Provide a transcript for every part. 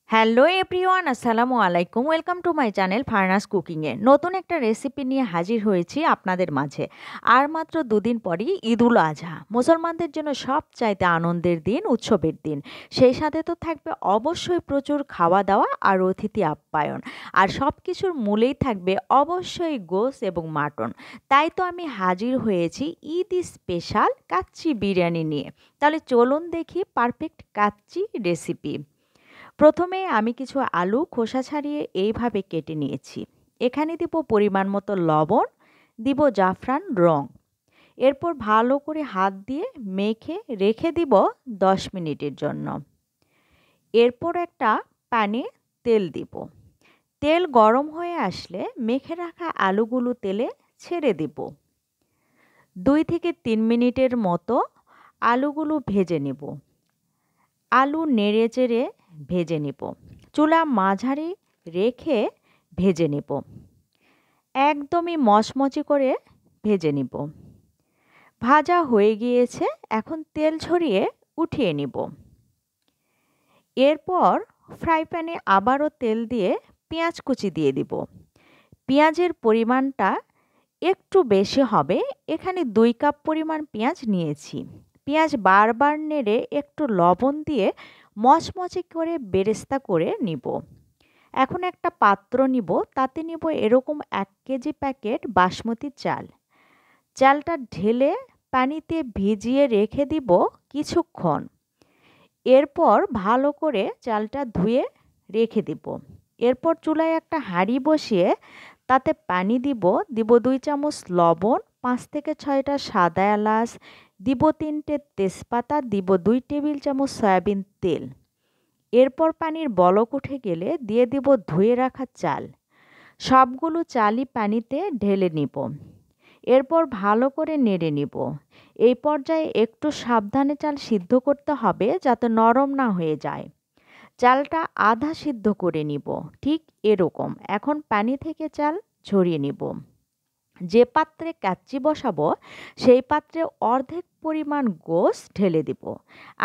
Hello everyone, আসসালামু আলাইকুম। Welcome to my channel ফারনাস কুকিংয়ে। নতুন একটা রেসিপি নিয়ে হাজির হয়েছি আপনাদের মাঝে। আর মাত্র দুদিন পরই ঈদুল আজহা, মুসলমানদের জন্য সবচাইতে আনন্দের দিন, উৎসবের দিন। সেই সাথে তো থাকবে অবশ্যই প্রচুর খাওয়া দাওয়া আর অতিথি আপ্যায়ন। আর সব কিছুর মূলেই থাকবে অবশ্যই গোশত এবং মাটন। তাই তো আমি হাজির হয়েছি ঈদ স্পেশাল কাচ্চি বিরিয়ানি নিয়ে। তাহলে চলুন দেখি পারফেক্ট কাচ্চি রেসিপি। প্রথমে আমি কিছু আলু খোসা ছাড়িয়ে এইভাবে কেটে নিয়েছি। এখানে দিব পরিমাণ মতো লবণ, দিব জাফরান রং। এরপর ভালো করে হাত দিয়ে মেখে রেখে দিব 10 মিনিটের জন্য। এরপর একটা প্যানে তেল দিব। তেল গরম হয়ে আসলে মেখে রাখা আলুগুলো তেলে ছেড়ে দিব। 2 থেকে 3 মিনিটের মতো আলুগুলো ভেজে নেব। আলু নেড়ে চেড়ে ভেজে নিব। চুলা মাঝারি রেখে ভেজে নিব। একদমই মচমচে করে ভেজে নিব। ভাজা হয়ে গিয়েছে, এখন তেল ঝরিয়ে উঠিয়ে নিব। এরপর ফ্রাই প্যানে আবারও তেল দিয়ে পেঁয়াজ কুচি দিয়ে দিব। পেঁয়াজের পরিমাণটা একটু বেশি হবে, এখানে 2 কাপ পরিমাণ পেঁয়াজ নিয়েছি। পেঁয়াজ বারবার নেড়ে একটু লবণ দিয়ে মচমচে করে বেরেস্তা করে নিব। এখন একটা পাত্র নিব, তাতে নিব এরকম 1 কেজি প্যাকেট বাসমতি চাল। চালটা ঢেলে পানিতে ভিজিয়ে রেখে দিব কিছুক্ষণ। এরপর ভালো করে চালটা ধুয়ে রেখে দিব। এরপর চুলায় একটা হাঁড়ি বসিয়ে তাতে পানি দিব। 2 চামচ লবণ, 5 থেকে 6টা সাদা এলাচ, দিব 3টে তেজপাতা, দিব 2 টেবিল চামচ সয়াবিন তেল। এরপর পানির বলক উঠে গেলে দিয়ে দিব ধুয়ে রাখা চাল। সবগুলো চালই পানিতে ঢেলে নিব। এরপর ভালো করে নেড়ে নিব। এই পর্যায়ে একটু সাবধানে চাল সিদ্ধ করতে হবে যাতে নরম না হয়ে যায়। চালটা আধা সিদ্ধ করে নিব, ঠিক এরকম। এখন পানি থেকে চাল ঝরিয়ে নিব। যে পাত্রে কাচ্চি বসাবো সেই পাত্রে অর্ধেক পরিমাণ গোশ ঢেলে দিব।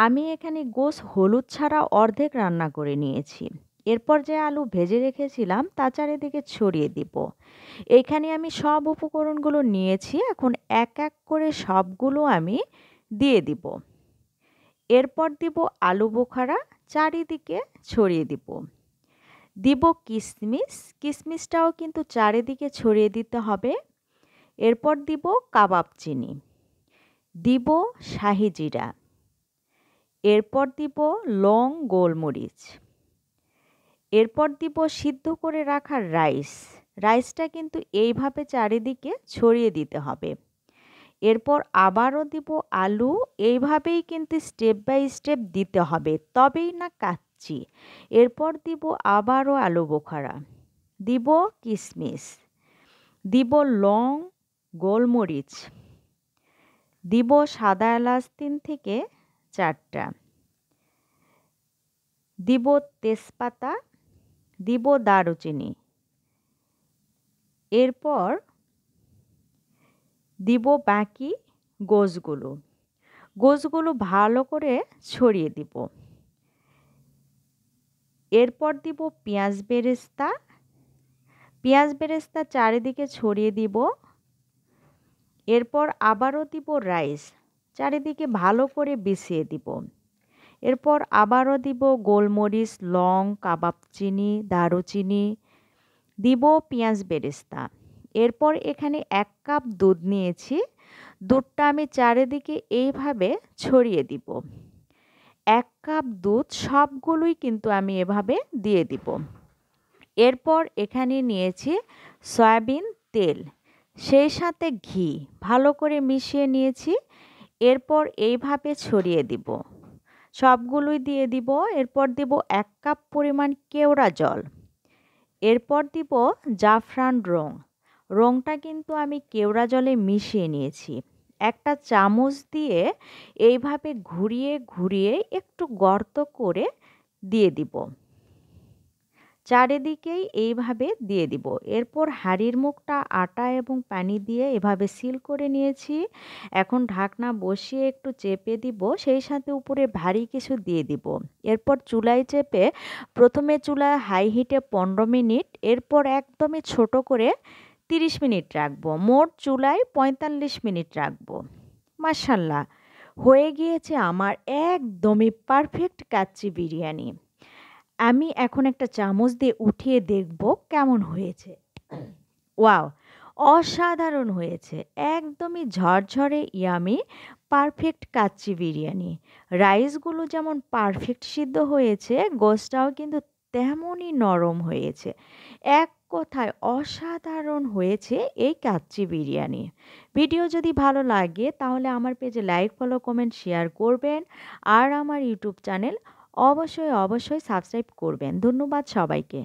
আমি এখানে গোশ হলুদ ছাড়া অর্ধেক রান্না করে নিয়েছি। এরপর যে আলু ভেজে রেখেছিলাম তা চারিদিকে ছড়িয়ে দিব। এইখানে আমি সব উপকরণগুলো নিয়েছি, এখন এক এক করে সবগুলো আমি দিয়ে দিব। এরপর দিব আলু বোখারা, চারিদিকে ছড়িয়ে দিব। দিব কিশমিশ, কিশমিশটাও কিন্তু চারিদিকে ছড়িয়ে দিতে হবে। এরপর দিব কাবাব চিনি, দিব শাহি জিরা, এরপর দিব লং গোলমরিচ, এরপর দিব সিদ্ধ করে রাখা রাইস। রাইসটা কিন্তু এইভাবে চারিদিকে ছড়িয়ে দিতে হবে। এরপর আবারও দিব আলু, এইভাবেই কিন্তু স্টেপ বাই স্টেপ দিতে হবে, তবেই না কাচ্চি। এরপর দিব আবারও আলু বোখারা, দিব কিশমিশ, দিব লং গোলমরিচ, দিব সাদা এলাচ 3 থেকে 4টা, দিব তেজপাতা, দিব দারুচিনি। এরপর দিব বাকি গোশগুলো। গোশগুলো ভালো করে ছড়িয়ে দিব। এরপর দিব পেঁয়াজ বেরেস্তা, পেঁয়াজ বেরেস্তা চারিদিকে ছড়িয়ে দিব। এরপর আবারও দিব রাইস, চারিদিকে ভালো করে বিছিয়ে দিব। এরপর আবারও দিব গোলমরিচ, লং, কাবাব চিনি, দারুচিনি, দিব পেঁয়াজ বেরেস্তা। এরপর এখানে 1 কাপ দুধ নিয়েছি, দুধটা আমি চারিদিকে এইভাবে ছড়িয়ে দিব। 1 কাপ দুধ সবগুলোই কিন্তু আমি এভাবে দিয়ে দিব। এরপর এখানে নিয়েছি সয়াবিন তেল, সেই সাথে ঘি ভালো করে মিশিয়ে নিয়েছি। এরপর এইভাবে ছড়িয়ে দিব, সবগুলোই দিয়ে দিব। এরপর দিব 1 কাপ পরিমাণ কেওড়া জল। এরপর দিব জাফরান রং, রংটা কিন্তু আমি কেওড়া জলে মিশিয়ে নিয়েছি। একটা চামচ দিয়ে এইভাবে ঘুরিয়ে ঘুরিয়ে একটু গর্ত করে দিয়ে দিব। চারিদিকেই এইভাবে দিয়ে দিব। এরপর হাঁড়ির মুখটা আটা এবং পানি দিয়ে এভাবে সিল করে নিয়েছি। এখন ঢাকনা বসিয়ে একটু চেপে দিব, সেই সাথে উপরে ভারী কিছু দিয়ে দিব। এরপর চুলায় চেপে প্রথমে চুলায় হাই হিটে 15 মিনিট, এরপর একদমই ছোট করে 30 মিনিট রাখবো। মোট চুলায় 45 মিনিট রাখবো। মাশাআল্লাহ, হয়ে গিয়েছে আমার একদমই পারফেক্ট কাচ্চি বিরিয়ানি। আমি এখন একটা চামচ দিয়ে উঠিয়ে দেখব কেমন হয়েছে। ওয়াও! অসাধারণ হয়েছে। একদমই ঝরঝরে ইয়ামি পারফেক্ট কাচ্চি বিরিয়ানি। রাইসগুলো যেমন পারফেক্ট সিদ্ধ হয়েছে, গোশটাও কিন্তু তেমনই নরম হয়েছে। এক কথায় অসাধারণ হয়েছে এই কাচ্চি বিরিয়ানি। ভিডিও যদি ভালো লাগে তাহলে আমার পেজে লাইক, ফলো, কমেন্ট, শেয়ার করবেন। আর আমার ইউটিউব চ্যানেল অবশ্যই সাবস্ক্রাইব করবেন। ধন্যবাদ সবাইকে।